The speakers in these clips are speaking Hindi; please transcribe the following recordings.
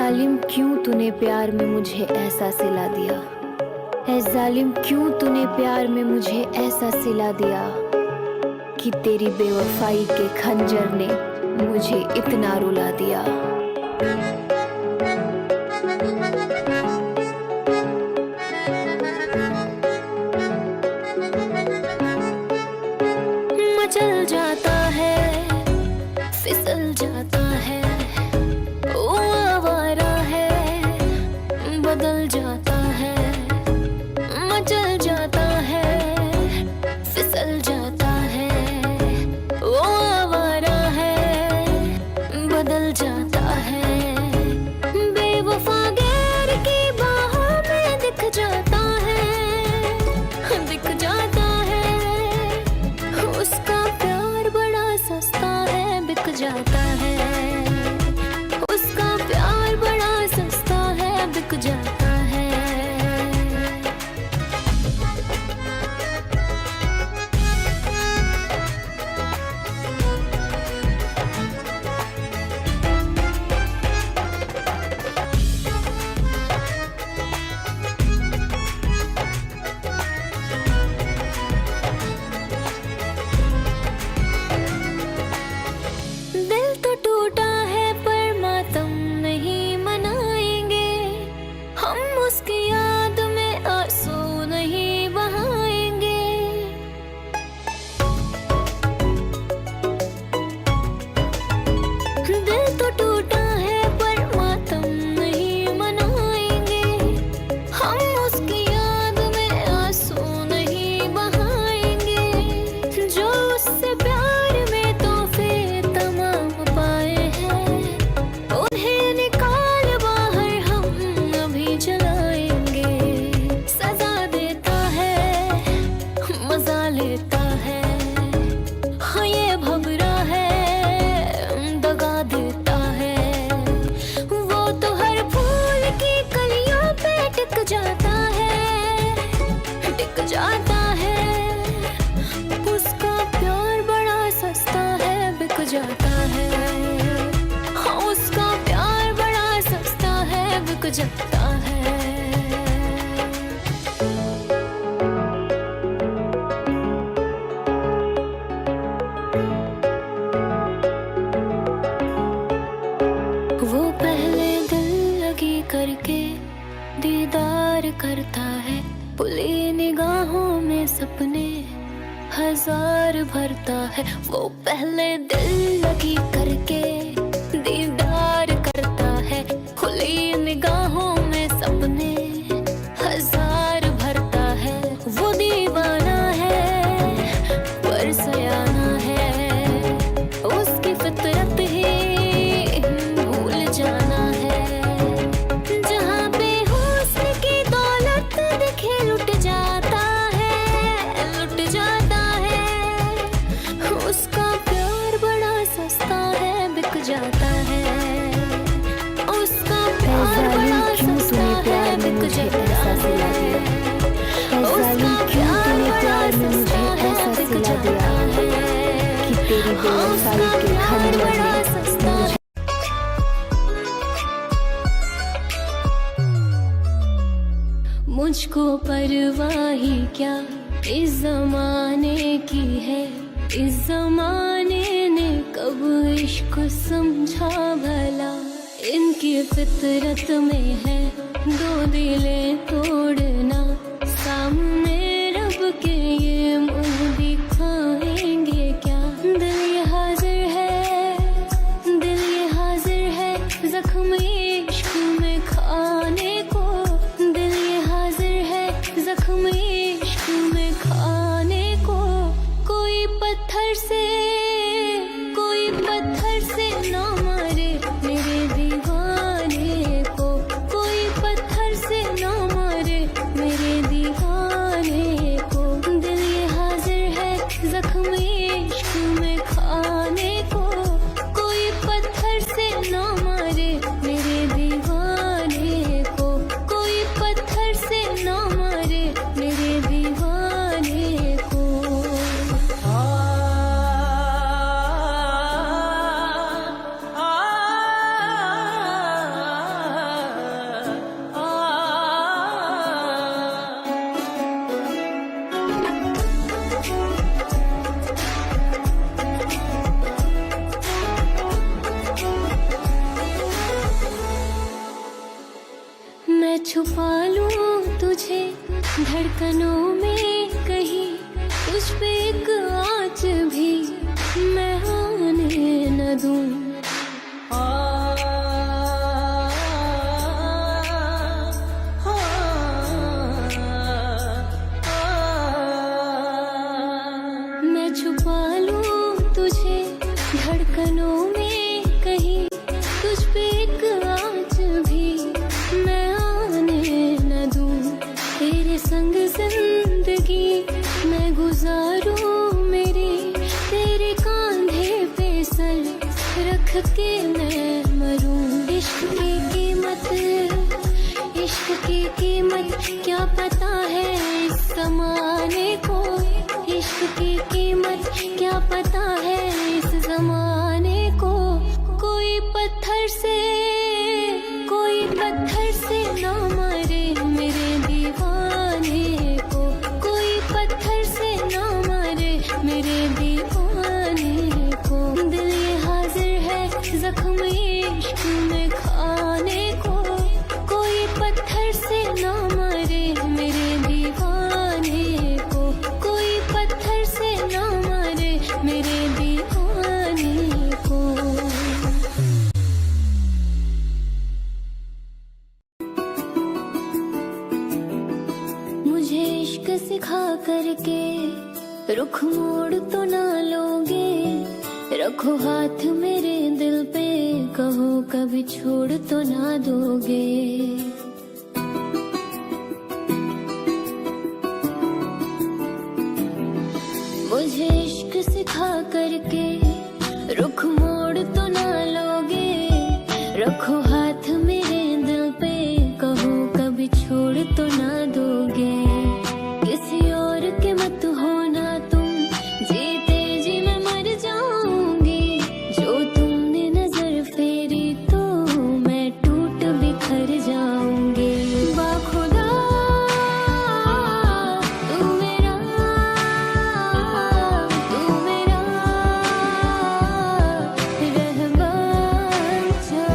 जालिम क्यों तूने प्यार में मुझे ऐसा सिला दिया। ऐ जालिम क्यों तूने प्यार में मुझे ऐसा सिला दिया कि तेरी बेवफाई के खंजर ने मुझे इतना रुला दिया। मचल जाता है, फिसल जाता है, वो आवारा है, बदल जाता है। मचल जाता है, फिसल जाता है, वो आवारा है, बदल जाता है। बेवफा गैर की बाहों में दिख जाता है, दिख जाता है। उसका प्यार बड़ा सस्ता है, बिक जाता है। उसका प्यार बड़ा सस्ता है, बिक जाता है। दिल तो टूटा है पर मातम नहीं मनाएंगे, हम उसकी याद में आंसू नहीं बहाएंगे। दिल तो टूटा है पर मातम नहीं मनाएंगे, हम उसकी याद में आंसू नहीं बहाएंगे। जो उससे प्यार में तोहफे तमाम पाए हैं, उन्हें निकाल बाहर हम अभी जलाएंगे। सजा देता है, मजा लेता है, हाँ ये भंवरा है, दगा देता है। वो तो हर फूल की कलियों पे टिक जाता है, टिक जाता है। उसका प्यार बड़ा सस्ता है, बिक जाता है। हाँ उसका प्यार बड़ा सस्ता है, बिक जाता है। वो पहले दिल लगी करके दीदार करता है, खुली निगाहों में सपने हजार भरता है। वो पहले दिल लगी करके दीदार करता है, खुली निगाहों में सपने हजार भरता है। वो दीवाना है पर सयाना है, उसकी फितरत ही भूल जाना है। जहाँ पे हुस्न की दौलत दिखे लुट जाता है, लुट जाता है। उसका प्यार बड़ा सस्ता है, बिक जाता है। उसका प्यार बड़ा सस्ता है, बिक जाता है। उसका प्यार बड़ा सस्ता है, बिक जाता है। कि तेरी बेवफाई के खंजर ने मुझे मुझको परवाह ही क्या इस जमाने की है। इस जमाने ने कब इश्क समझा भला, इनकी फितरत में है दो दिलें तोड़ना। सामने रब के ये मुंह दिखाएंगे क्या। दिल ये हाजिर है, दिल ये हाजिर है जख्म इश्क में खाने को। दिल ये हाजिर है जख्म इश्क में खाने को। कोई पत्थर से ना मारे मेरे दीवाने को। कोई पत्थर से ना मारे मेरे दीवाने को। दिल ये धड़कनों में कहीं तुझ पे एक आँच भी मैं आने न दूं। मैं छुपा लूं तुझे धड़कनों में कहीं तुझ पे एक आँच भी मैं आने न दूं। तेरे संग जिंदगी मैं गुजारूं मेरी, तेरे कांधे पे सर रख के मैं मरूं। इश्क की कीमत क्या पता है इस ज़माने को, इश्क की कीमत क्या पता है इस ज़माने को। कोई पत्थर से ना मारे मेरे दीवाने को, कोई पत्थर से ना मारे मेरे दीवाने को। दिल ये हाजिर है जख्म इश्क में खाने को, कोई पत्थर से ना मारे मेरे दीवाने को, कोई पत्थर से ना मारे मेरे दीवाने को। मुझे इश्क सिखा करके रुख मोड़ तो ना लोगे, रखो हाथ मेरे दिल पे, कहो कभी छोड़ तो ना दोगे। मुझे इश्क सिखा करके रुख मोड़ तो ना लोगे, रखो हाथ मेरे दिल पे, कहो कभी छोड़ तो ना दोगे। किसी और के मत होना तुम, जीते जी मैं मर जाऊंगी। जो तुमने नजर फेरी तो मैं टूट बिखर जाऊंगी। बाखुदा तू मेरा रहबा जा।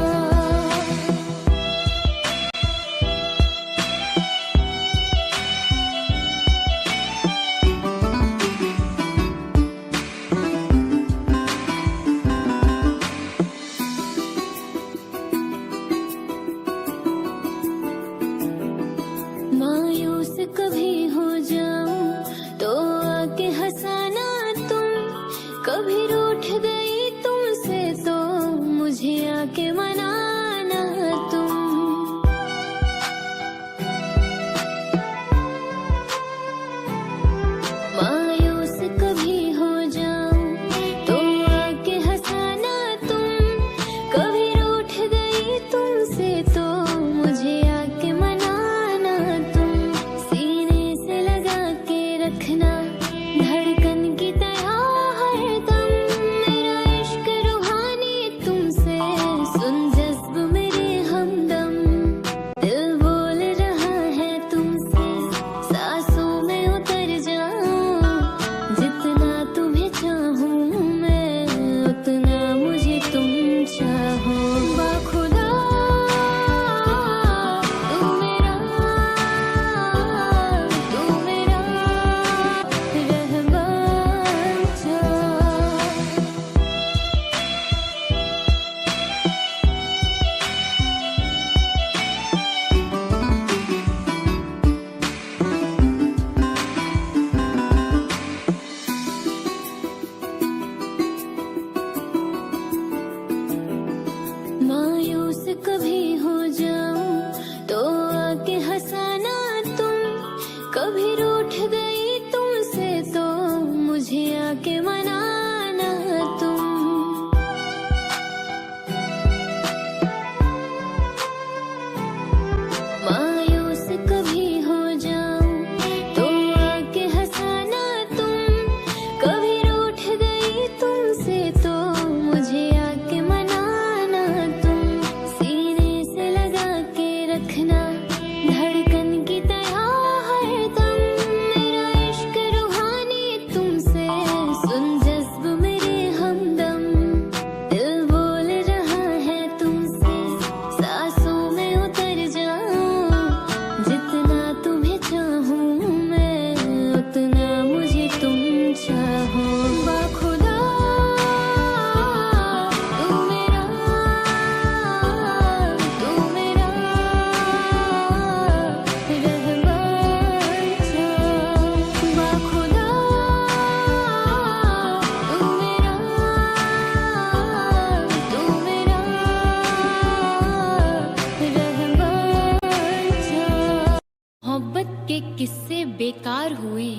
के किस्से बेकार हुए,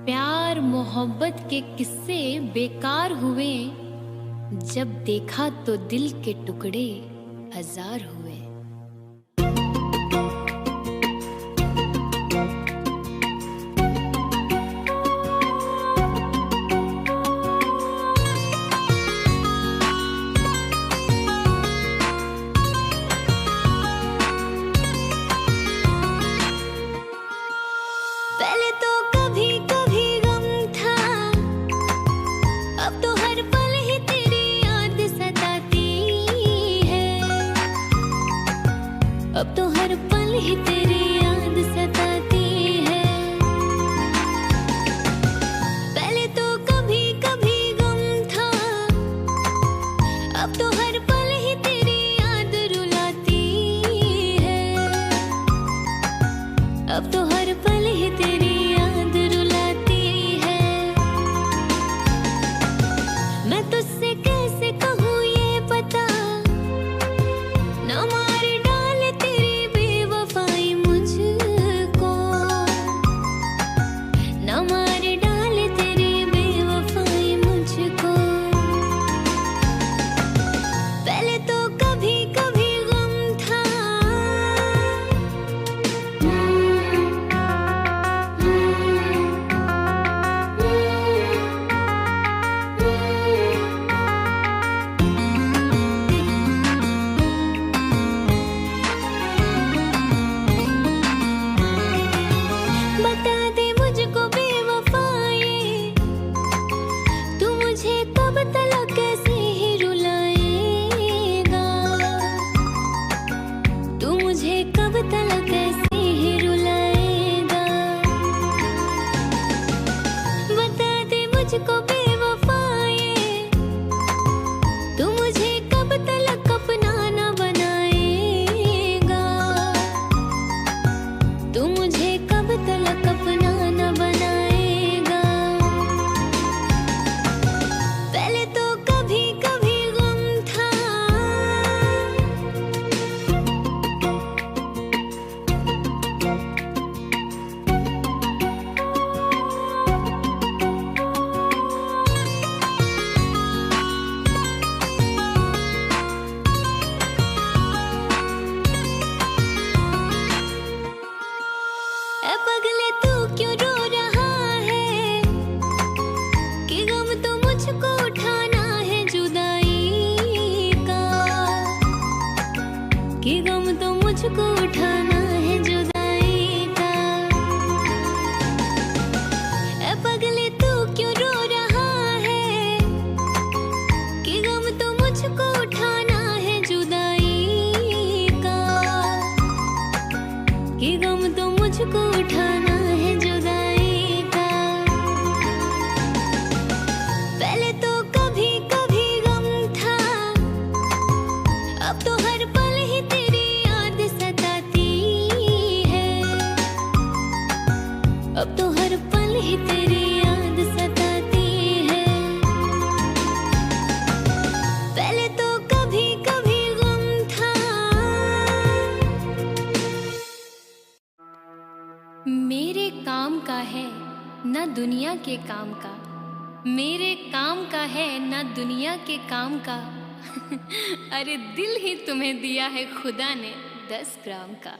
प्यार मोहब्बत के किस्से बेकार हुए, जब देखा तो दिल के टुकड़े हजार हुए। पहले तो कभी कभी गम था, अब तो हर पल ही तेरी याद सताती है, अब तो हर पल ही तेरी याद सताती है। पहले तो कभी कभी गम था, अब तो हर पल ही तेरी याद रुलाती है, अब तो हर पल ही तेरी याद रुलाती है। मैं तुझसे कैसे कहूँ ये पता, ना मार डाले तेरी बेवफाई मुझको, ना मार डाले तेरी बेवफाई मुझको। पहले तो कभी कभी गम था, बता दे मुझको बेवफाए, तू मुझे कब तलक कैसे ही रुलाएगा, तू मुझे कब तलक कैसे ही रुलाएगा। बता दे मुझको बेवफाए, तू मुझे कब तलक अपना न बनाएगा, तू मुझे कब तलक अपना न बनाएगा। पहले तो कभी कभी गम था, ए पगले तू क्यों रो रहा है, कि गम तो मुझको उठाना है जुदाई का, कि गम तो मुझको उठाना है जुदाई का। ए पगले तू क्यों रो रहा है, कि गम तो मुझको उठाना है जुदाई का, कि गम तो मुझको उठाना है जुदाई का। पहले तो कभी कभी गम था, अब तो हर पल ही तेरी याद सताती है, अब तो हर पल ही तेरी याद सताती है। पहले तो कभी कभी गम था। मेरे काम का है न दुनिया के काम का, मेरे काम का है न दुनिया के काम का। अरे दिल ही तुम्हें दिया है खुदा ने 10 ग्राम का।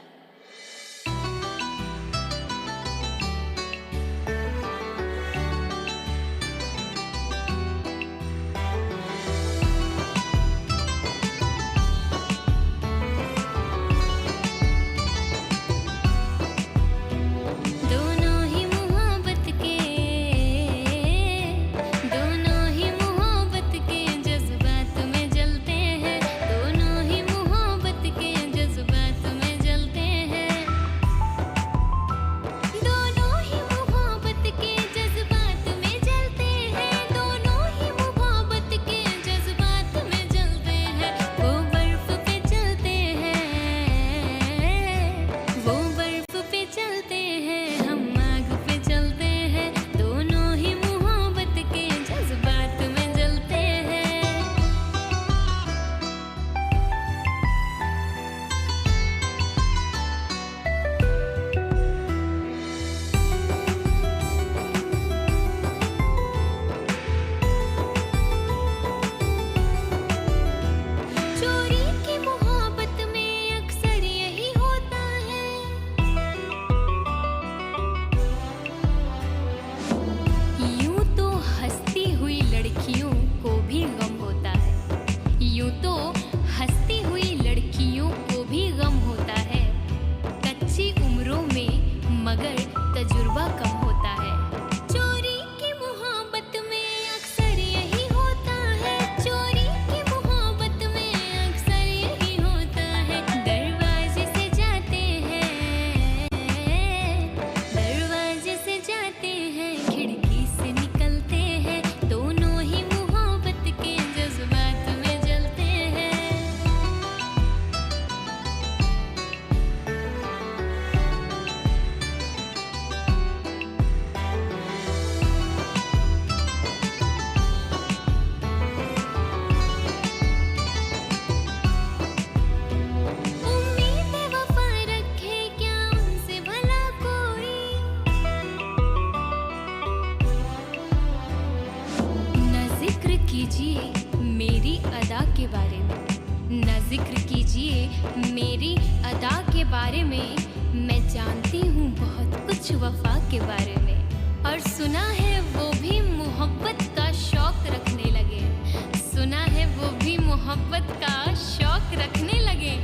दोनों ही मोहब्बत के जज्बात में जलते हैं, दोनों ही मोहब्बत के जज्बात में जलते ना जिक्र कीजिए मेरी अदा के बारे में, मैं जानती हूँ बहुत कुछ वफा के बारे में। और सुना है वो भी मोहब्बत का शौक रखने लगे, सुना है वो भी मोहब्बत का शौक रखने लगे,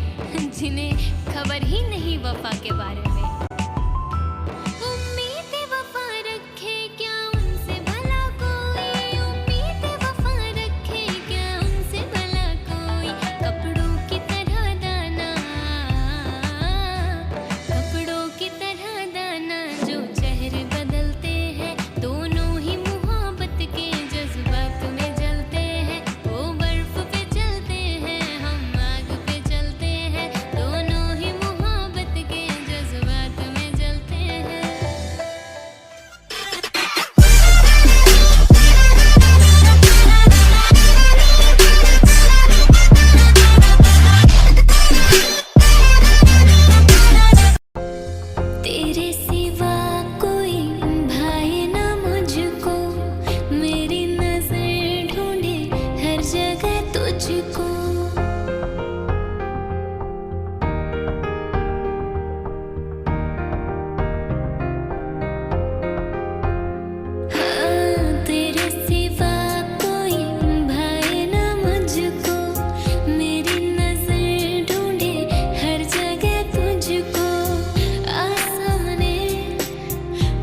जिन्हें खबर ही नहीं वफा के बारे में।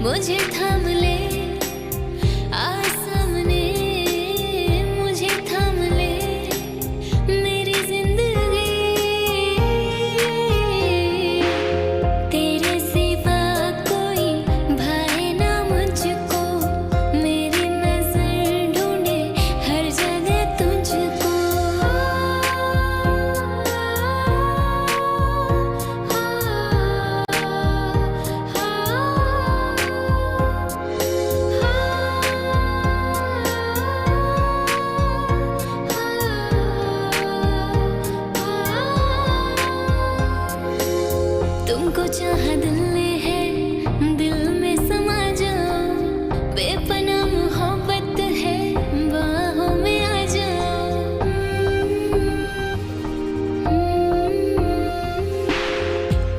मुझे थाम ले आ सामने, मुझे थाम ले मेरी जिंदगी, तेरे सिवा कोई भाए ना मुझको, मेरी नजर ढूंढे हर जगह तुझको। तुमको चाहा दिल ने है, दिल में समा जाओ, बेपनाह मोहब्बत है, बाहों में आ जाओ।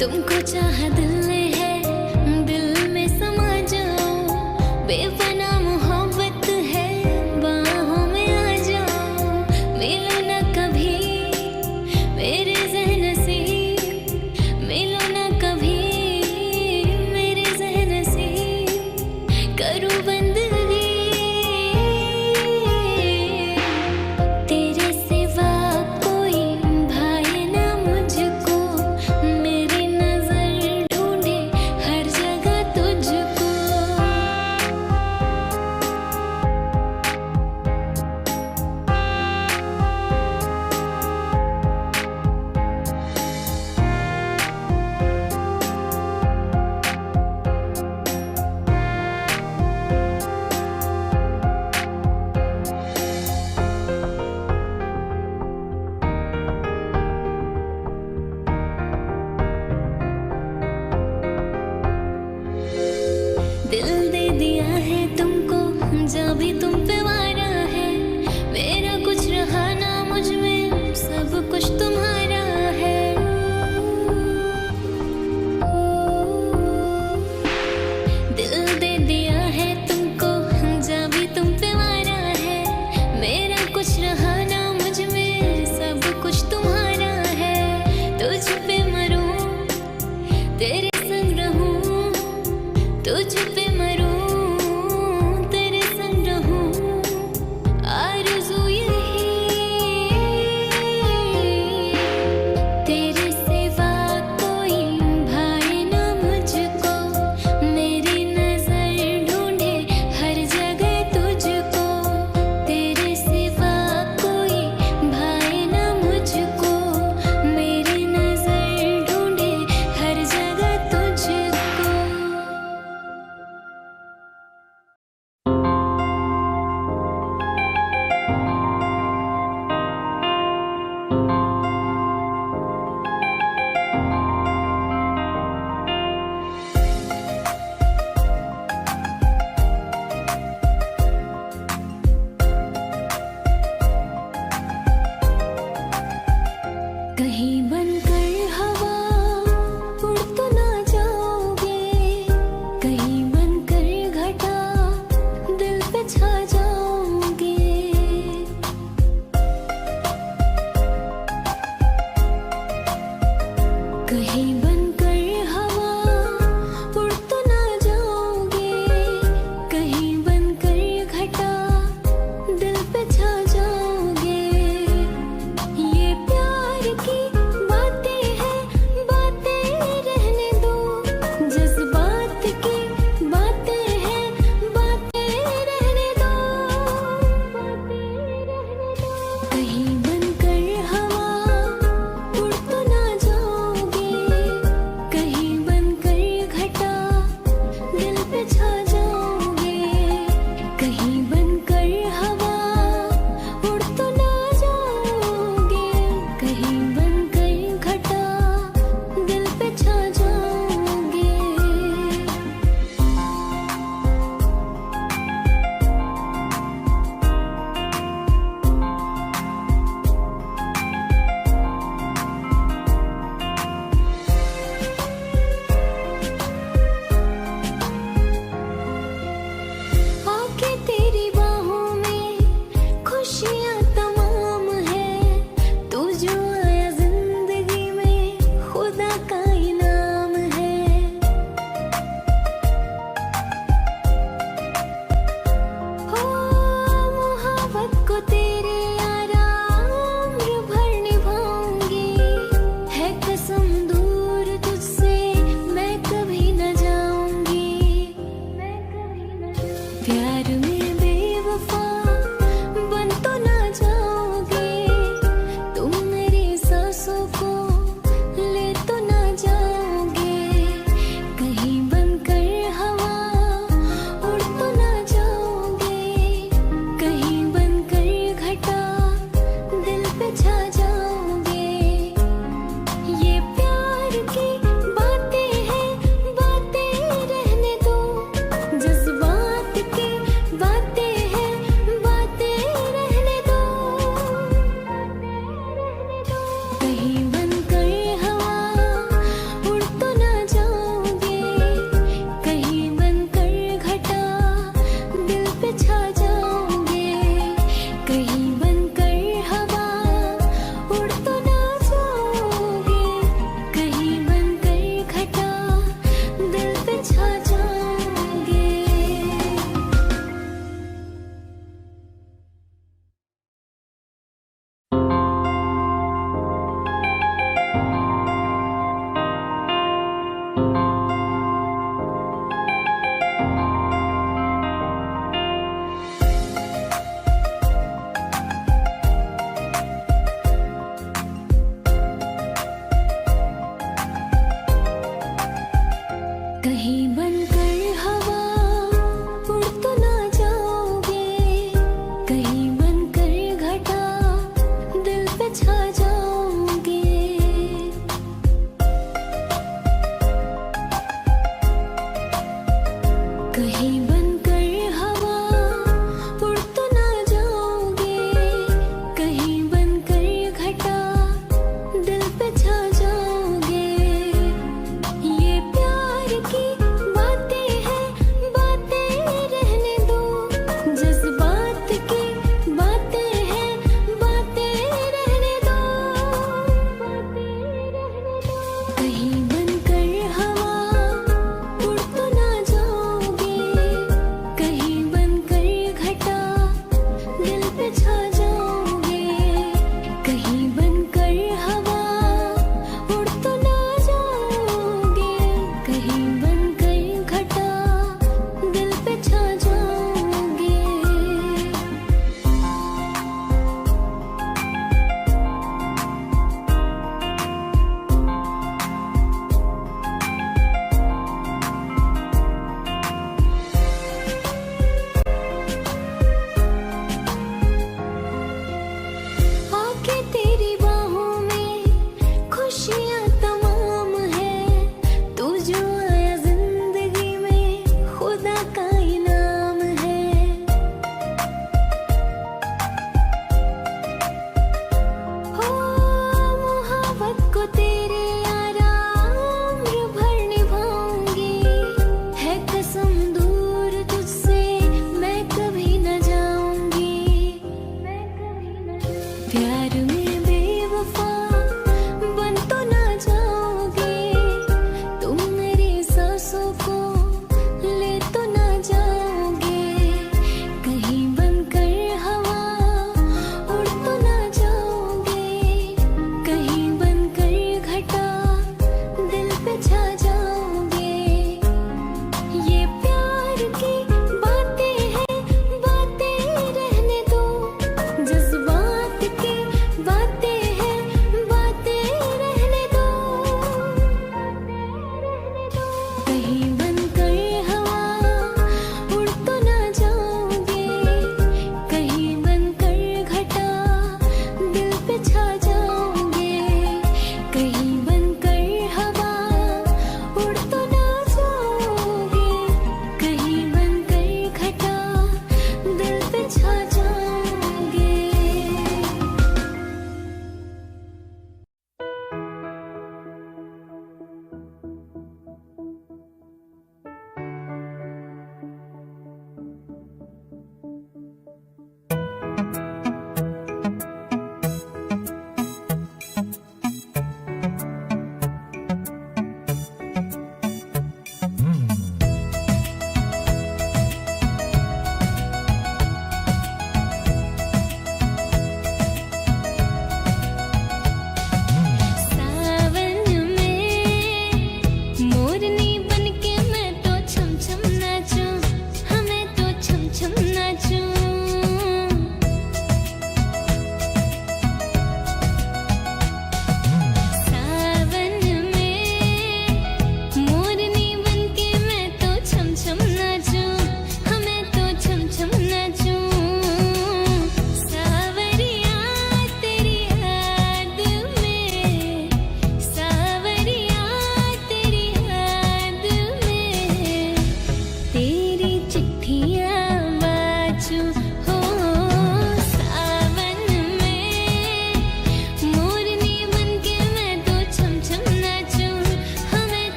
तुमको चाहा दिल ने है, दिल में समा जाओ, बेपनाह मोहब्बत है, बाहों में आ जाओ। मिलो ना कभी मेरे ज़हन से, मिलो ना कभी मेरे ज़हन से, करूँ बंदगी तेरे सिवा कोई भाए ना मुझको, मेरी नजर ढूंढे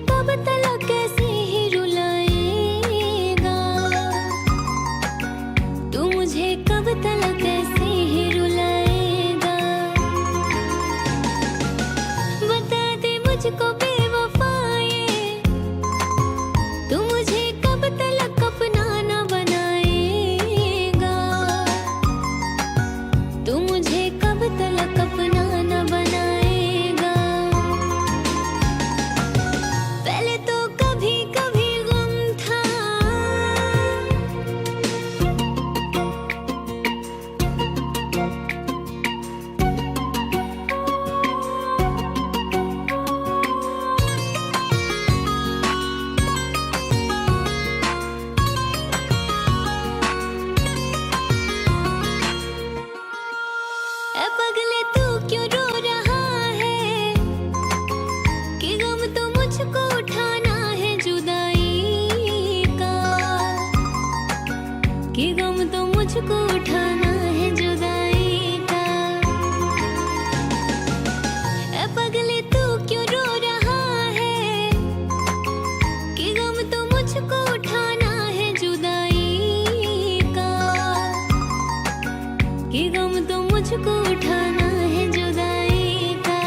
कब तलक कैसे ही रुलाएगा, तू मुझे कब तलक कैसे ही रुलाएगा। बता दे मुझको बेवफाए, तू मुझे कब तलक अपना न बनाएगा, तू मुझे कब तलक अपना न बनाएगा। पहले तो कभी कभी गम था, ए पगले तू क्यों रो रहा है, कि गम तो मुझको उठाना है जुदाई का, कि गम तो मुझको उठाना है जुदाई का। ए पगले तू क्यों रो रहा है, कि गम तो मुझको उठाना है जुदाई का, कि गम तो मुझको उठाना है जुदाई का।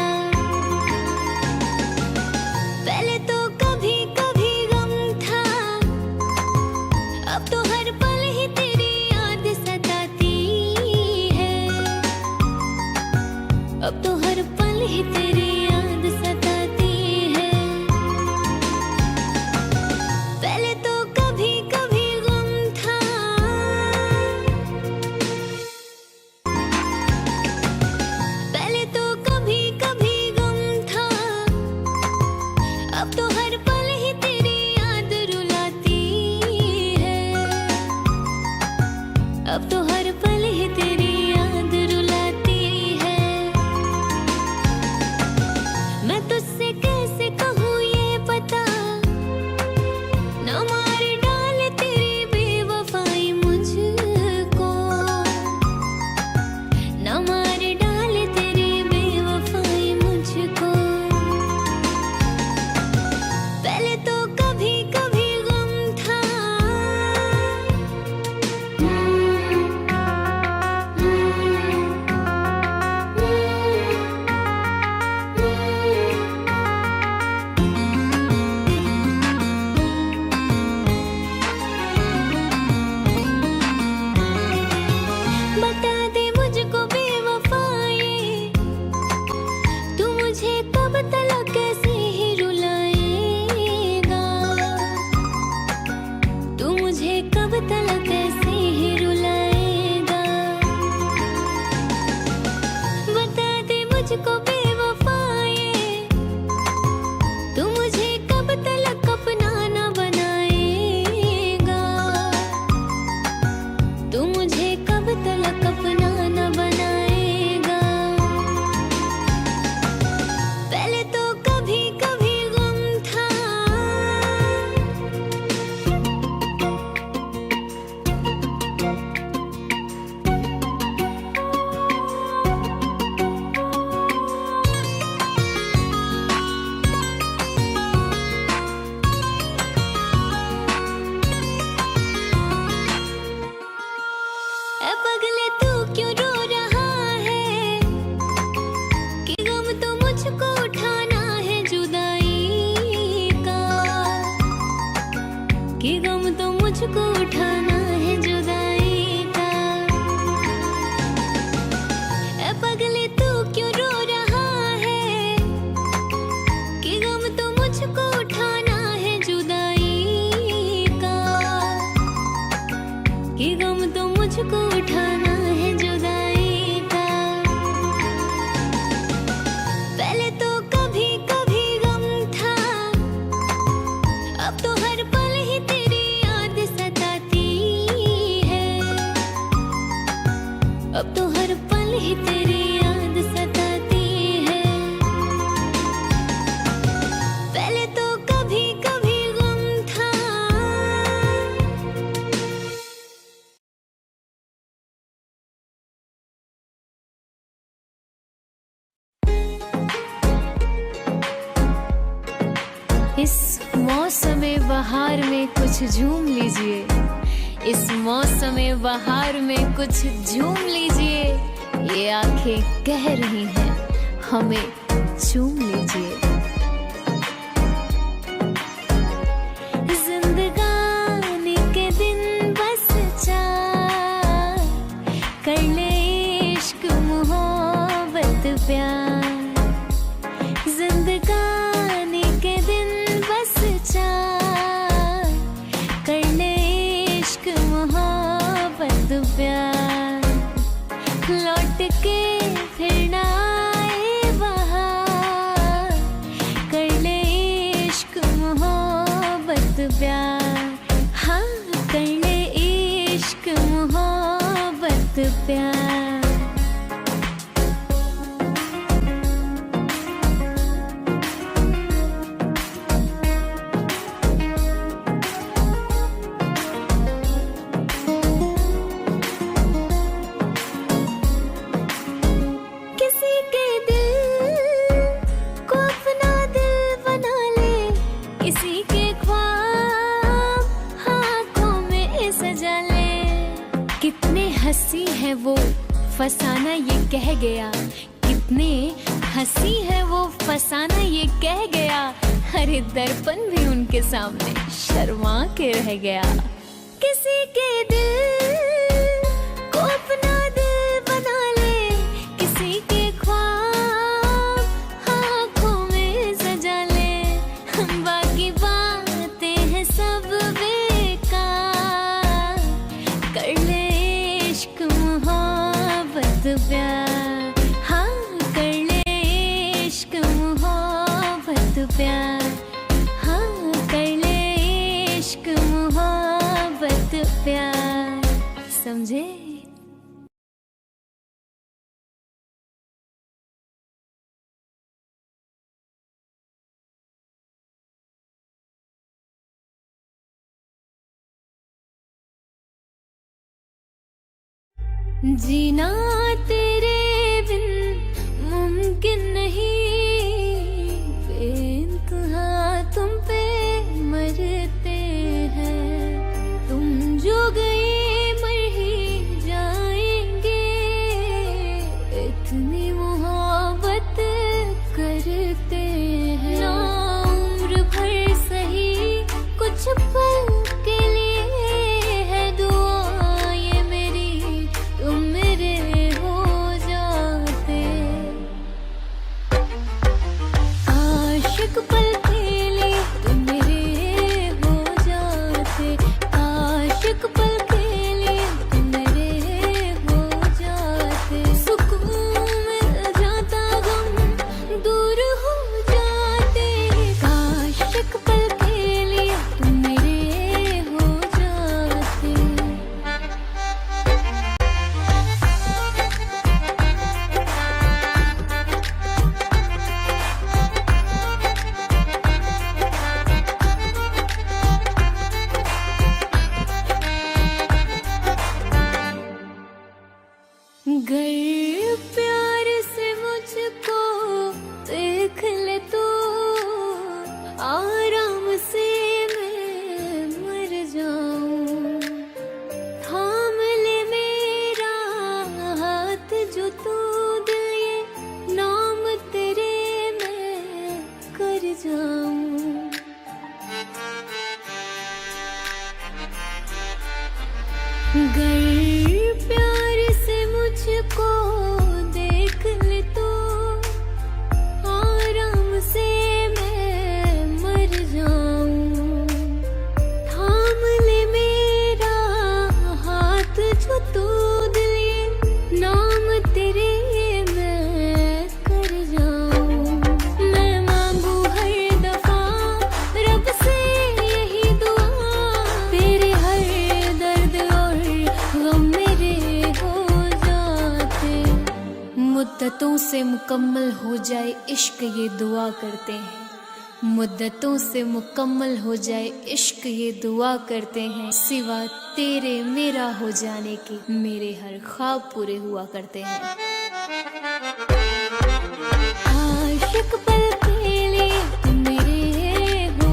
पहले तो कभी कभी गम था, अब तो हर पल ही तेरी याद सताती है, अब तो हर पल ही तेरी याद सताती है। पहले तो कभी कभी गम था, पहले तो कभी कभी गम था, अब तो हर पल ही तेरी याद रुलाती है, अब तो हर पल ही तेरी याद रुलाती है। मैं तुझसे कैसे कहूँ ये पता, न मार डाले तेरी बेवफाई मुझको, न मार डाले तेरी बेवफाई मुझको। पहले तो कभी कभी गम था, बता दे मुझको बेवफाए, तू मुझे कब तलक कैसे ही रुलाएगा, तू मुझे कब तलक कैसे ही रुलाएगा। बता दे मुझको बेवफाए, तू मुझे कब तलक अपना न बनाएगा, तू मुझे कब तलक अपना न बनाएगा। पहले तो कभी कभी गम था, ए पगले तू क्यों रो रहा है, कि गम तो मुझको उठाना है जुदाई का, कि गम तो मुझको उठाना है जुदाई का। ए पगले तू क्यों रो रहा है, कि गम तो मुझको उठाना है जुदाई का, कि गम तो मुझको उठाना है जुदाई का। पहले तो कभी कभी गम था, अब तो हर पल ही तेरी मौसमे बहार में कुछ झूम लीजिए, इस मौसमे बहार में कुछ झूम लीजिए। ये आंखें कह रही हैं हमें चूम लीजिए। जिंदगानी के दिन बस चार, कर ले इश्क मोहब्बत प्यार। जिंदगानी के दिन बस चार, कर ले इश्क मोहब्बत प्यार। लौट के फिर ना आए बहार, कर ले इश्क मोहब्बत प्यार। हाँ, कर ले इश्क मोहब्बत प्यार। किसी के दिल को अपना दिल बना ले, किसी के ख्वाब आँखों में सजा ले। कितने हंसी है वो फसाना ये कह गया, कितने हंसी है वो फसाना ये कह गया। अरे दर्पण भी उनके सामने शर्मा के रह गया। किसी के दिल को अपना दिल बना ले, किसी के ख्वाब आँखों में सजा ले। बाकी बातें हैं सब बेकार, कर ले इश्क मोहब्बत प्यार। हाँ, कर ले इश्क मोहब्बत प्यार। हाँ, कर ले इश्क मोहब्बत प्यार। समझे? जीना तेरे बिन मुमकिन नहीं, बेइंतहा तुम पे मरते हैं। तुम जो गए मर ही जाएंगे, इतनी मोहब्बत करते हैं। ना उम्र भर सही कुछ पल के लिए है दुआ ये मेरी, तुम मेरे हो जाते। आशिक पल के लिए तुम मेरे हो जाते। आशिक पल के लिए तुम मेरे हो जाते। सुकून मिल जाता, गम दूर हो जाते। आशिक पल के लिए तुम मेरे हो जाते। गर प्यार से मुझको देख ले तो, आराम से मैं मर जाऊं। थाम ले मेरा हाथ जो तू दिल, ये नाम तेरे मैं कर जाऊं। गर प्यार से मुझको देख ले तो, आराम से मैं मर जाऊं। थाम ले मेरा हाथ जो तू दिल, ये नाम तेरे मैं कर जाऊं। मैं मांगू हर दफा रब से यही दुआ, तेरे हर दर्द और गम मेरे हो जाते। मुद्दतों से मुकम्मल हो जाए इश्क ये दुआ करते हैं। मुद्दतों से मुकम्मल हो जाए इश्क ये दुआ करते हैं। सिवा तेरे मेरा हो जाने के मेरे हर ख्वाब पूरे हुआ करते हैं। आशिक पल के लिए तुम मेरे हो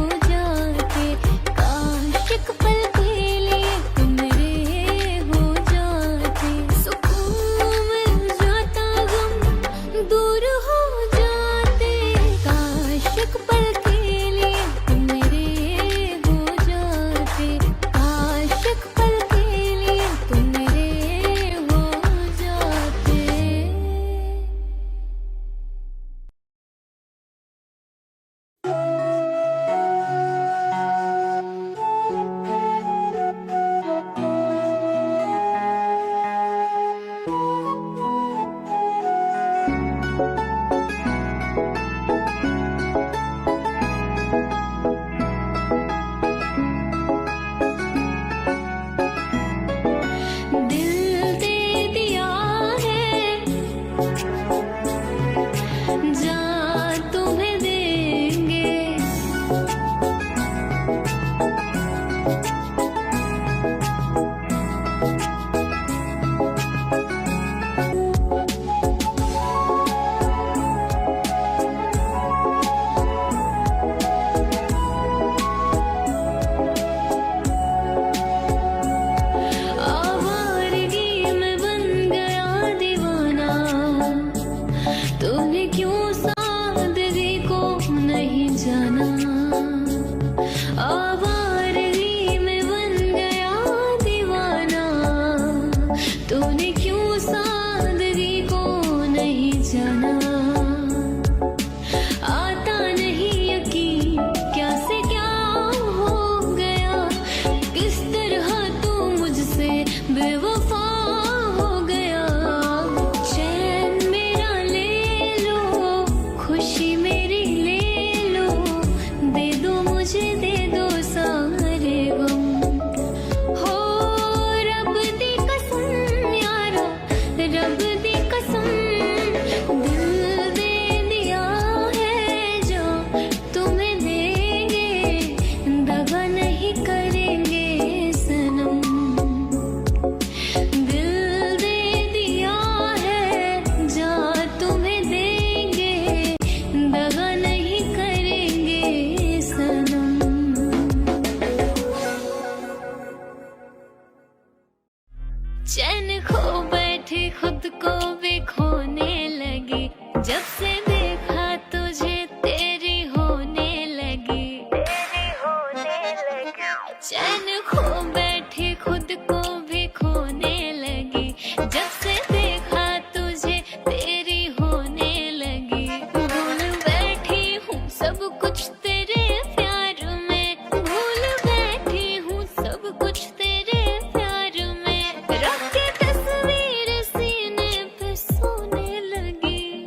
चैन खो बैठी खुद को भी खोने लगी, जब से देखा तुझे तेरी होने लगी। भूल बैठी हूँ सब कुछ तेरे प्यार में, भूल बैठी हूँ सब कुछ तेरे प्यार में। रख के तस्वीर सीने पे सोने लगी,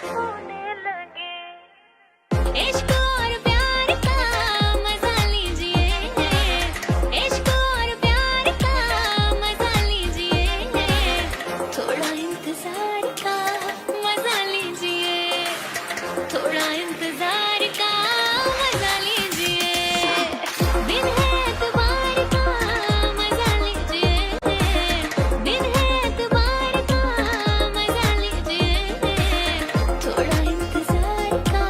सोने लगी। इश्क और प्यार का मजा लीजिए, इश्क और प्यार का मजा लीजिए, थोड़ा इंतजार का मजा लीजिए, थोड़ा इंतजार का मजा लीजिए। दिन है एतबार का मजा लीजिए, दिन है एतबार का मजा लीजिए, थोड़ा इंतजार का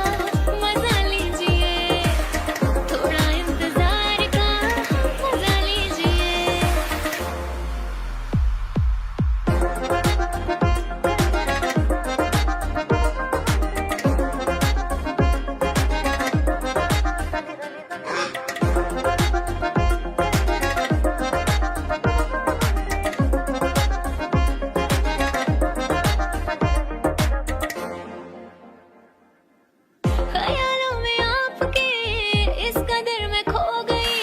मजा लीजिए, थोड़ा इंतजार का मजा लीजिए। ख्यालों में आपके इस कदर में खो गई,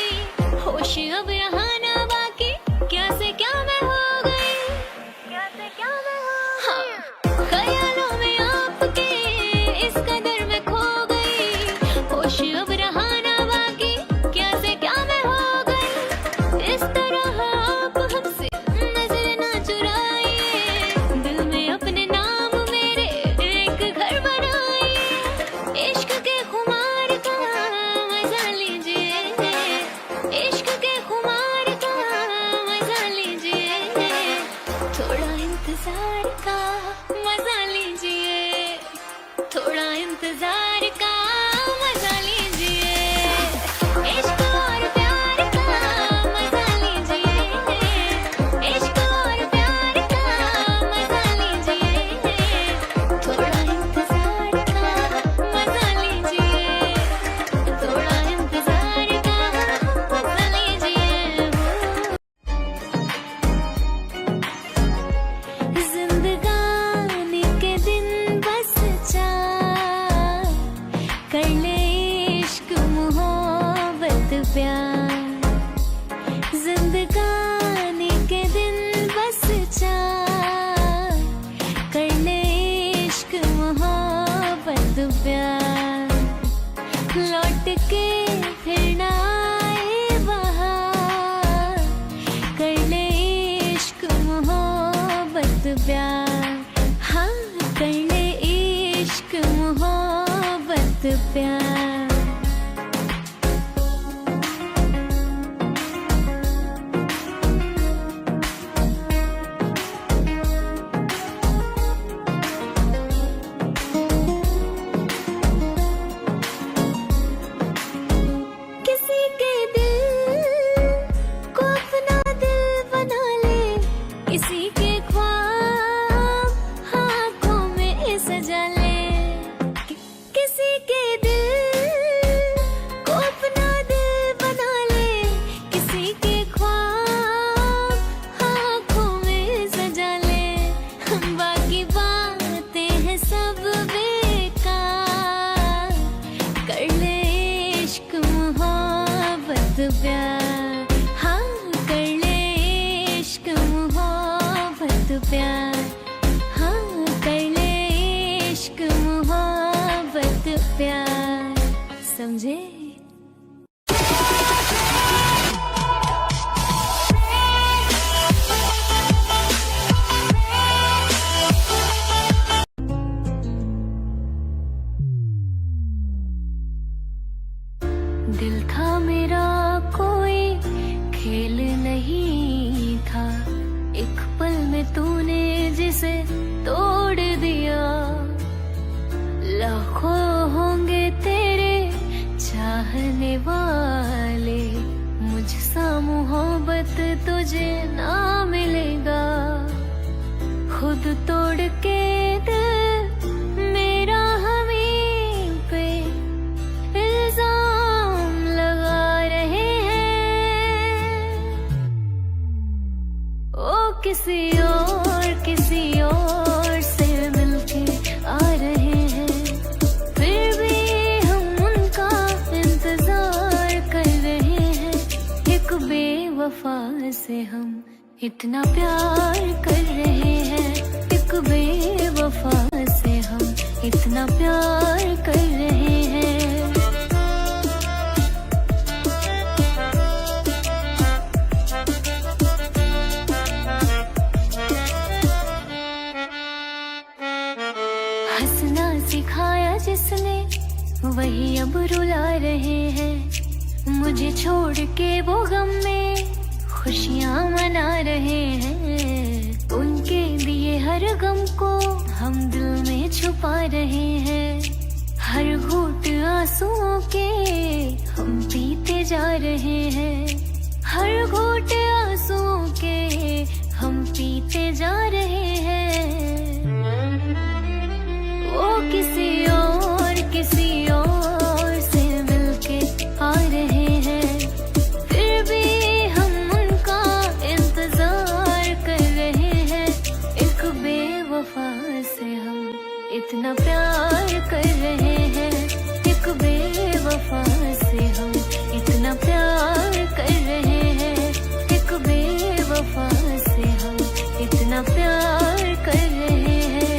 होश अब यहाँ ना बाकी, क्या से क्या मैं हो गई, क्या से क्या मैं हो गई। ख्यालों में आपके इस कदर में खो गई, होश अब रहा ना बाकी, क्या से क्या मैं हो गई। इस तरह आप हमसे नजर ना चुराइए, दिल में अपने नाम मेरे एक घर बनाइए। इश्क के खुमार का मजा लीजिए, इश्क के खुमार का मजा लीजिए, थोड़ा इंतजार का मजा लीजिए, थोड़ा इंतजार का मजा लीजिए। इश्क और प्यार का मजा लीजिए, इश्क और प्यार का मजा लीजिए, थोड़ा इंतजार का मजा लीजिए, थोड़ा इंतजार का मजा लीजिए। जिंदगानी के दिन बस चार कर ले इश्क मोहब्बत प्यार, जिंदगानी के दिन बस चार कर ले इश्क मोहब्बत प्यार। लौट के फिर ना आए बहार, कर ले इश्क मोहब्बत प्यार, हाँ कर ले इश्क मोहब्बत प्यार। किसी के दिल को अपना दिल बना ले, किसी के ख्वाब आँखों में सजा ले। किसी के दिल को अपना दिल बना ले, किसी के ख्वाब आँखों में सजा ले। बाकी बातें हैं सब बेकार, कर ले इश्क मोहब्बत प्यार, हाँ कर ले इश्क मोहब्बत प्यार, हाँ कर ले इश्क मोहब्बत प्यार। समझे? दिल था मेरा कोई खेल नहीं था, एक पल में तूने जिसे तोड़ दिया। लाखों होंगे तेरे चाहने वाले, मुझसा मोहब्बत तुझे ना मिलेगा। खुद तोड़ के दिल मेरा हमें पे इल्जाम लगा रहे हैं। किसी और से मिलके आ रहे हैं, फिर भी हम उनका इंतजार कर रहे हैं। एक बेवफा से हम इतना प्यार कर रहे हैं, एक बेवफा से हम इतना प्यार कर रहे हैं। हंसना सिखाया जिसने वही अब रुला रहे हैं, मुझे छोड़ के वो गम में खुशियाँ मना रहे हैं। उनके दिए हर गम को हम दिल में छुपा रहे हैं, हर घूंट आंसुओं के हम पीते जा रहे हैं, हर घूंट आंसुओं के हम पीते जा रहे हैं। वो किसी और से मिलके आ रहे हैं, फिर भी हम उनका इंतजार कर रहे हैं। एक बेवफा से हम इतना प्यार कर रहे हैं, एक बेवफा से हम इतना प्यार कर रहे हैं, एक बेवफा से हम इतना प्यार कर रहे हैं।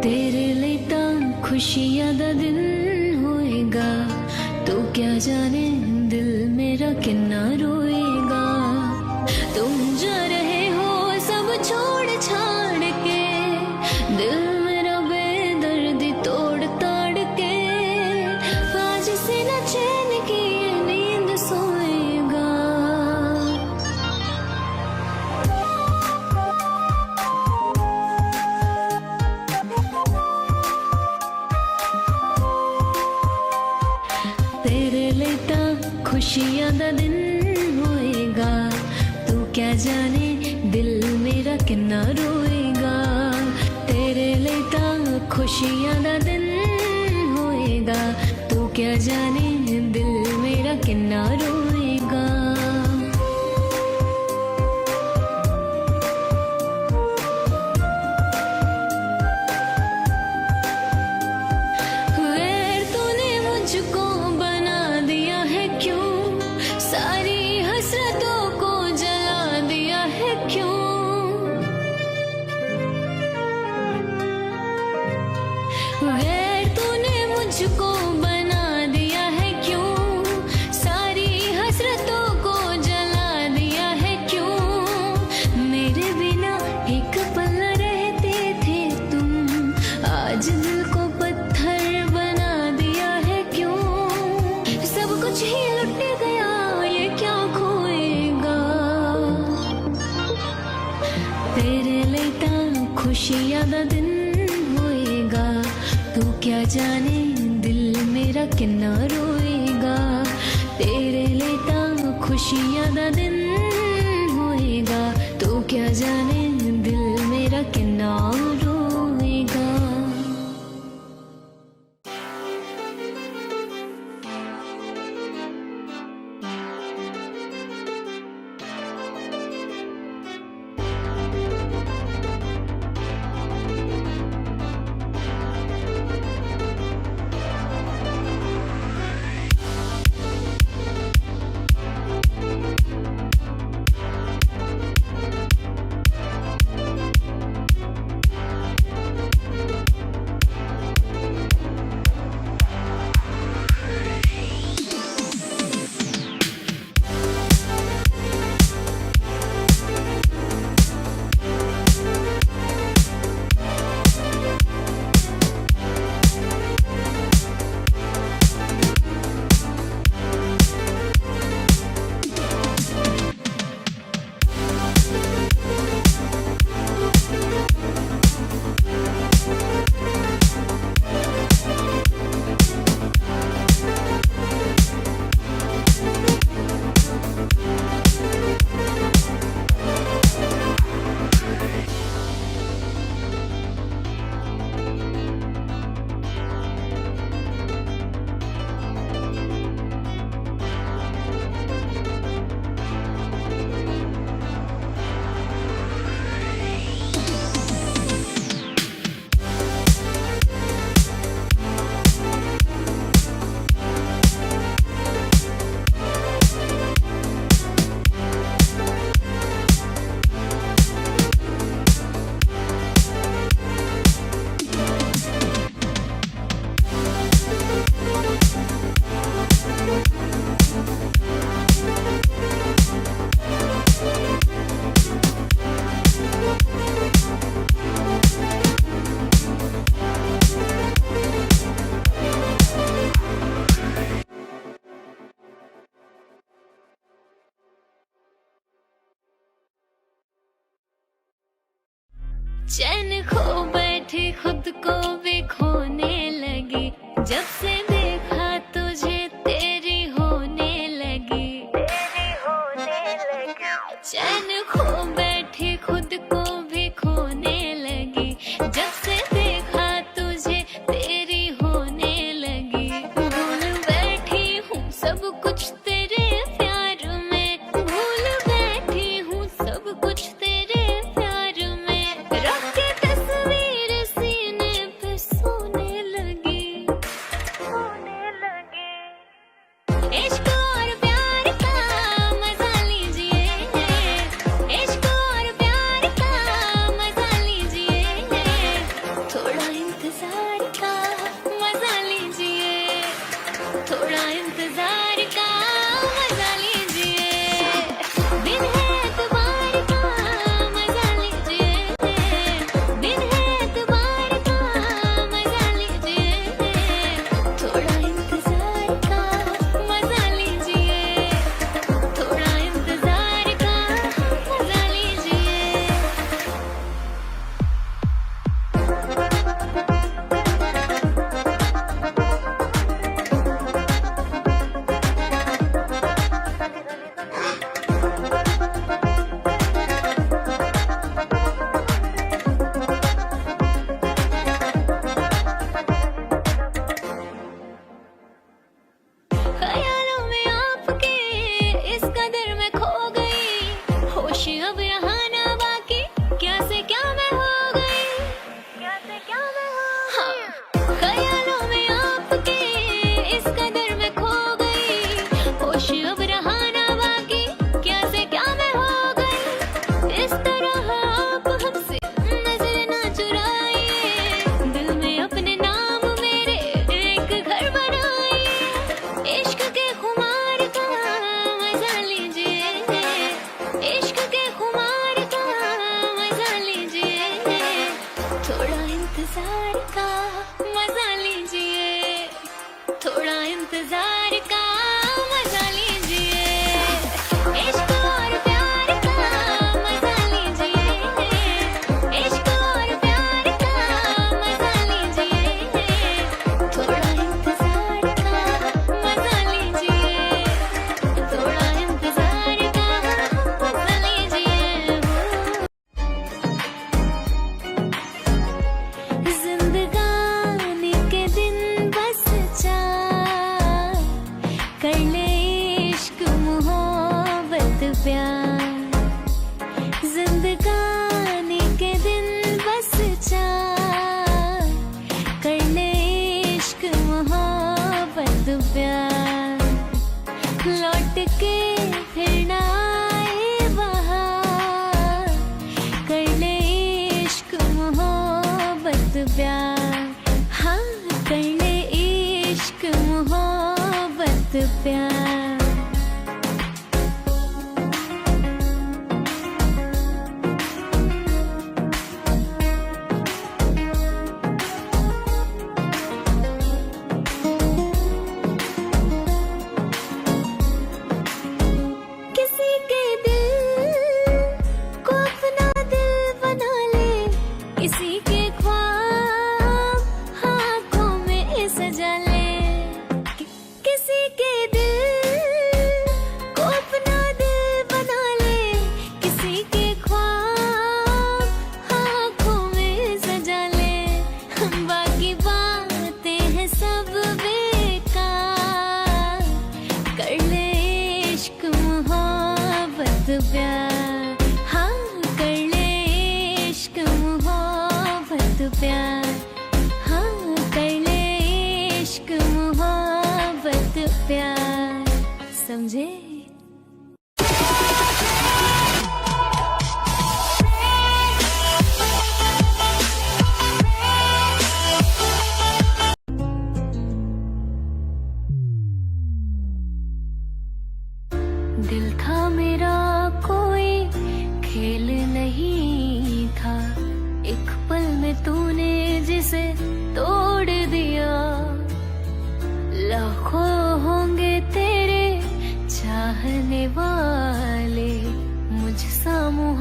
तेरे लिए ਤਾਂ खुशियां दा दिन होएगा, तो क्या जाने दिल मेरा कितना रोएगा। तुम जा रहे हो सब छोड़ छाड़ के, दिल मेरा बेदर्दी तोड़ ताड़ के, आज से न चैन की ये नींद सोएगा। तेरे लिए ਤਾਂ खुशियां दा दिन होएगा, तू क्या जाने दिल मेरा कितना रोएगा। तेरे लिए ਤਾਂ खुशियां दा दिन होएगा, तू क्या जाने दिल मेरा कितना रोएगा। गैर तूने मुझको बना दिया है क्यों, सारी हसरतों को जला दिया है क्यों। गैर तूने मुझको बना दिया है क्यों, सारी हसरतों को जला दिया है क्यों। मेरे बिना एक पल न रहते थे तुम, आज दिल को पत्थर बना दिया है क्यों। सब कुछ ही लुट गया, ये क्या खोएगा। तेरे लिए ਤਾਂ खुशियां दा दिन होएगा, तू क्या जाने दिल मेरा कितना रोएगा। तेरे लिए ਤਾਂ खुशियां दा दिन होएगा, तू क्या जाने दिल मेरा कितना रोएगा। चैन खो बैठी खुद को भी खोने लगी, जब से देखा तुझे तेरी होने लगी। चैन खो बैठी खुद को भी खोने लगी, जब से देखा तुझे तेरी होने लगी। भूल बैठी हूँ सब कुछ तेरे प्यार में, भूल बैठी हूँ सब कुछ तेरे प्यार में। रख के तस्वीर सीने पे सोने लगी। इश्क और प्यार का मजा लीजिए, इश्क और प्यार का मजा लीजिए, थोड़ा इंतजार का मजा लीजिए, थोड़ा इंतजार का मजा लीजिए। दिन है एतबार का मजा लीजिए, दिन है एतबार का मजा लीजिए, थोड़ा इंतजार का मजा लीजिए, थोड़ा इंतजार का मजा लीजिए। ख्यालों में आपके इस कदर में खो गई, होश अब यहाँ ना बाकी, क्या से क्या मैं हो गई, क्या से क्या मैं हो गई। ख्यालों में आपके इस कदर में खो गई, होश अब रहा ना बाकी, क्या से क्या मैं हो गई। इस तरह आप हमसे नजर ना चुराइए, दिल में अपने नाम मेरे एक घर बनाइए। इश्क के खुमार का मजा लीजिए, इश्क के खुमार का मजा लीजिए, थोड़ा इंतजार का मजा लीजिए, थोड़ा इंतजार का मजा लीजिए। इश्क और प्यार का मजा लीजिए, इश्क और प्यार का मजा लीजिए, थोड़ा इंतजार का मजा लीजिए, थोड़ा इंतजार का मजा लीजिए। जिंदगानी के दिन बस चार, कर ले इश्क मोहब्बत प्यार। जिंदगानी के दिन बस चार, कर ले इश्क मोहब्बत प्यार। लौट के फिर ना आए बहार, कर ले इश्क मोहब्बत प्यार। हाँ, कर ले इश्क मोहब्बत प्यार। किसी के दिल को अपना दिल बना ले, किसी के ख्वाब आँखों में सजा ले। किसी के दिल को अपना दिल बना ले, किसी के ख्वाब आँखों में सजा ले। बाकी बातें हैं सब बेकार, कर ले इश्क मोहब्बत प्यार। हाँ, कर ले इश्क मोहब्बत प्यार। हाँ, कर ले इश्क मोहब्बत प्यार। समझे? दिल था मेरा कोई खेल नहीं था, एक पल में तूने जिसे तोड़ दिया। लाखों होंगे तेरे चाह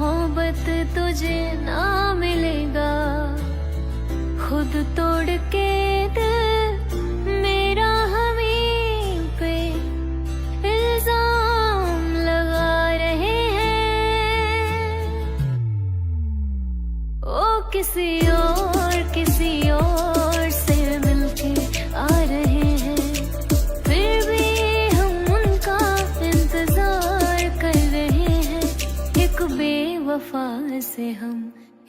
मोहब्बत तुझे ना मिलेगा। खुद तोड़ के दिल मेरा हमें पे इल्जाम लगा रहे हैं। ओ किसी और से मिलके आ रहे हैं, फिर भी हम उनका इंतजार कर रहे हैं। एक बेवफा से हम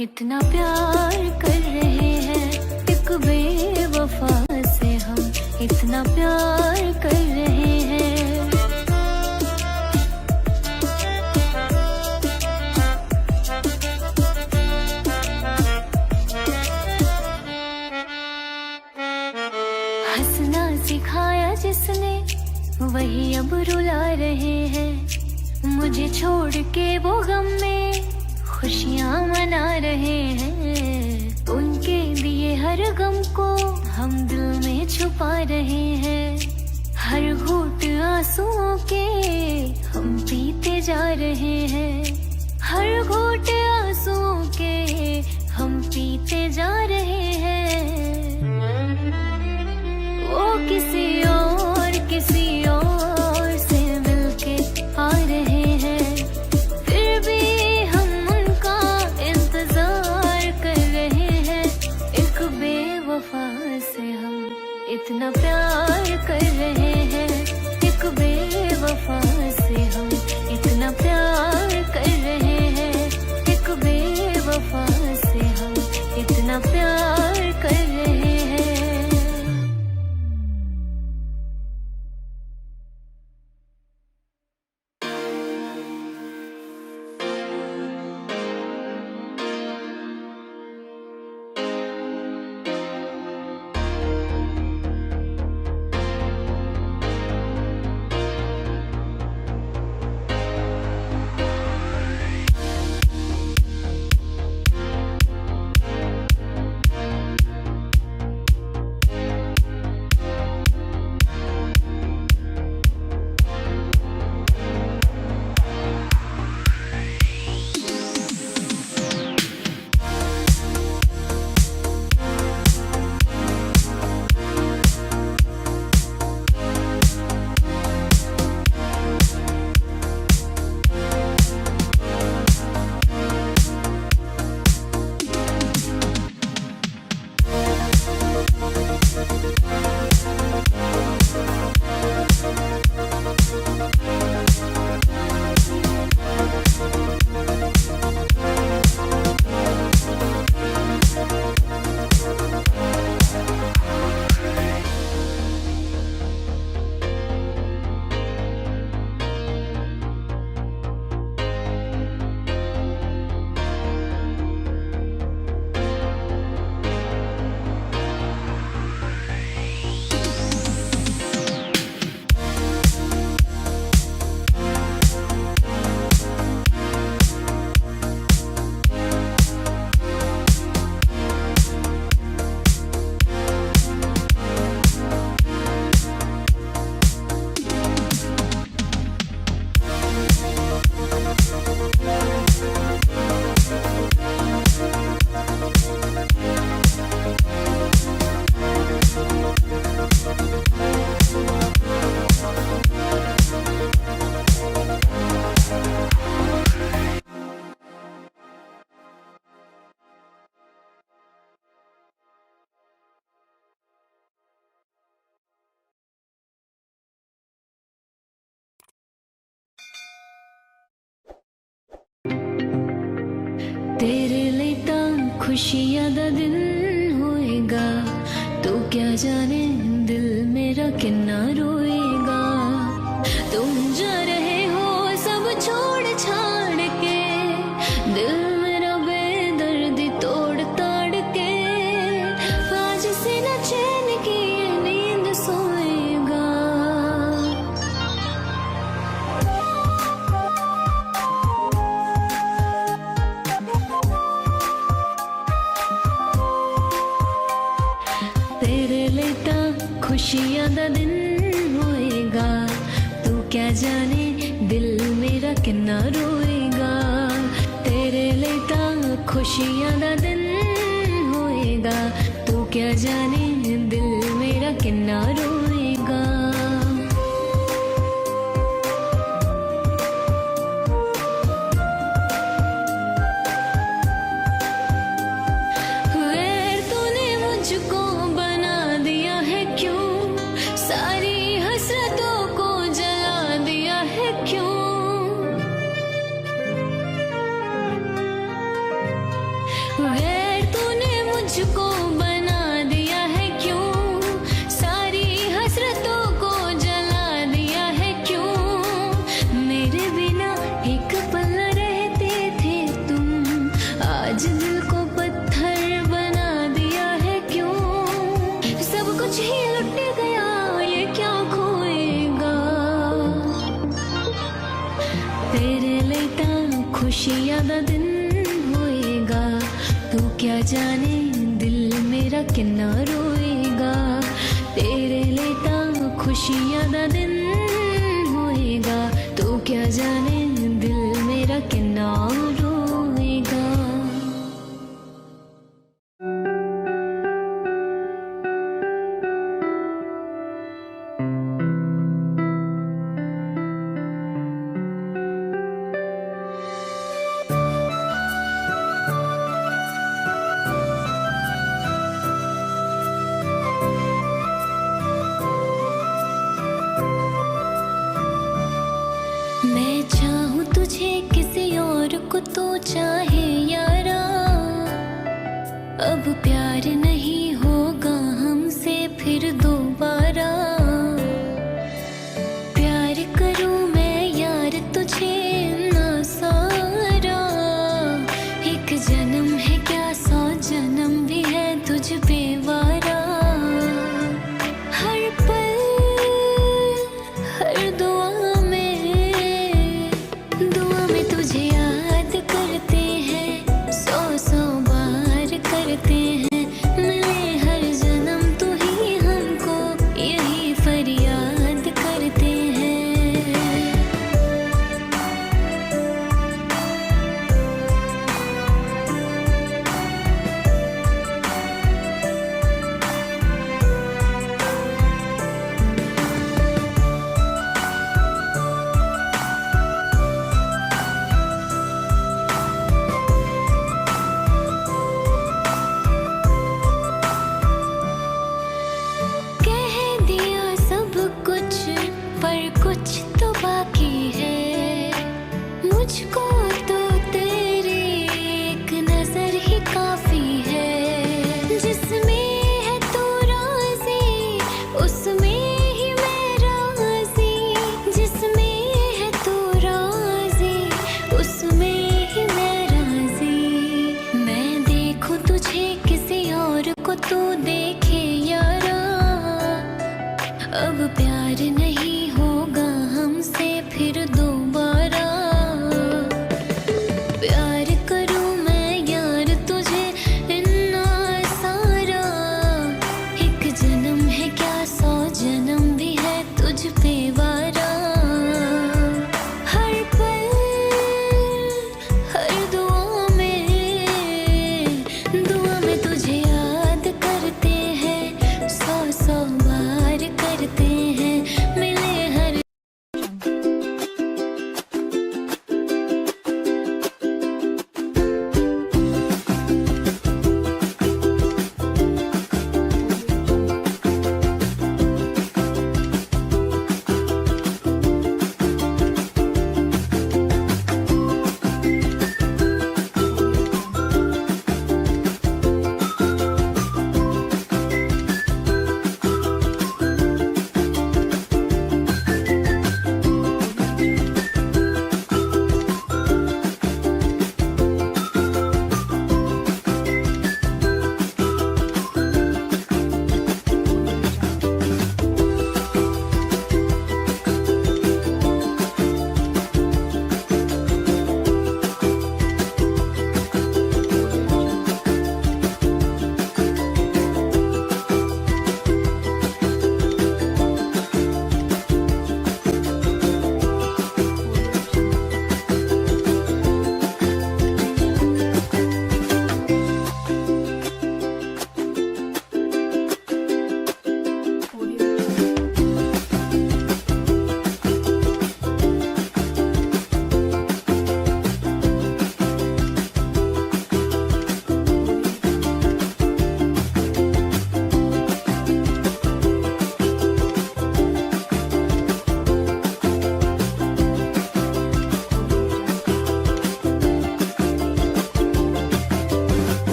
इतना प्यार कर रहे हैं, एक बेवफा से हम इतना प्यार कर रहे हैं। हंसना सिखाया जिसने वही अब रुला रहे हैं। मुझे छोड़ के वो गम में खुशियाँ मना रहे हैं। उनके दिए हर गम को हम दिल में छुपा रहे हैं। हर घूंट आंसुओं के हम पीते जा रहे हैं। हर घूंट आंसुओं के हम पीते जा रहे हैं। वो किसी और से मिलके आ रहे हैं, फिर भी हम उनका इंतजार कर रहे हैं। एक बेवफा से हम इतना प्यार कर रहे हैं, एक बेवफा से हम इतना प्यार कर रहे हैं। एक बेवफा से हम इतना प्यार कर रहे हैं। तेरे लिए खुशियां दा दिन होएगा, तू क्या जाने दिल मेरा किन्ना रोएगा। तुम जा रहे हो सब छोड़ छाड़ के, दिल मेरा बेदर्दी तोड़ ताड़ के। आज से न चैन की ये नींद सोएगा। तेरे लिए खुशियां दा दिन होएगा, तू क्या जाने दिल मेरा किन्ना रोएगा। तेरे तेरे लिए तां खुशियां दा दिन होएगा, तू क्या जाने दिल मेरा किन्ना रोएगा। गैर तूने मुझको बना दिया है क्यों, सारी हसरतों को जला दिया है क्यों। गैर तूने मुझको बना दिया है क्यों, सारी हसरतों को जला दिया है क्यों। मेरे बिना एक पल रहते थे तुम, आज दिल को पत्थर बना दिया है क्यों। सब कुछ ही लुट गया, ये क्या खोएगा। तेरे लिए तां खुशियां दा दिन होएगा, तू क्या जाने दिल मेरा किन्ना रोएगा। तेरे लिए तां खुशियां दा दिन होएगा, तू क्या जाने दिल मेरा किन्ना रोएगा। मैं चाहूँ तुझे किसी और को, तो चाहे यारा, अब प्यार नहीं